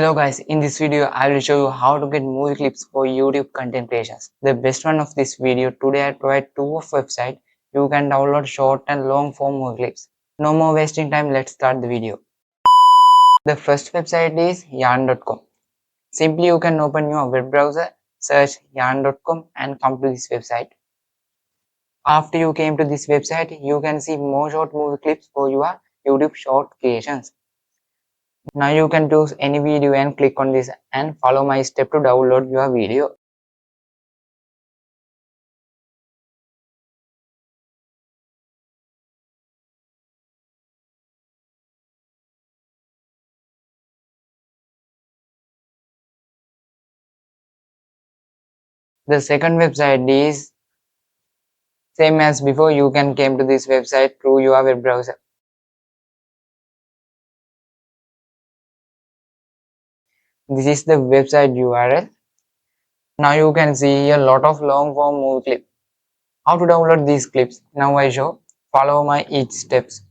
Hello guys, in this video I will show you how to get movie clips for YouTube content creations. The best one of this video, today I provide two of website you can download short and long form movie clips. No more wasting time, let's start the video. The first website is yarn.com. Simply you can open your web browser, search yarn.com and come to this website. After you came to this website, you can see more short movie clips for your YouTube short creations. Now you can choose any video and click on this and follow my step to download your video. The second website is same as before. You can came to this website through your web browser. This is the website URL. Now you can see a lot of long form movie clip. How to download these clips? Now I show. Follow my each steps.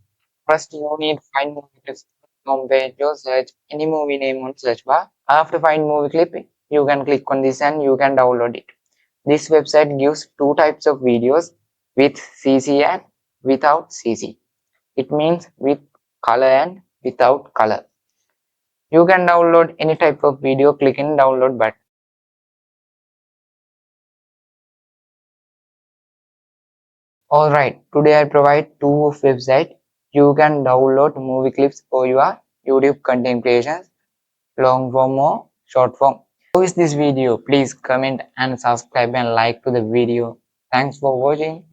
First you need find movie clips. Homepage, you search any movie name on search bar. After find movie clip, you can click on this and you can download it. This website gives two types of videos, with CC and without CC. It means with color and without color. You can download any type of video, click in download button. Alright, today I provide two of website. You can download movie clips for your YouTube content creations, long form or short form. How is this video? Please comment and subscribe and like to the video. Thanks for watching.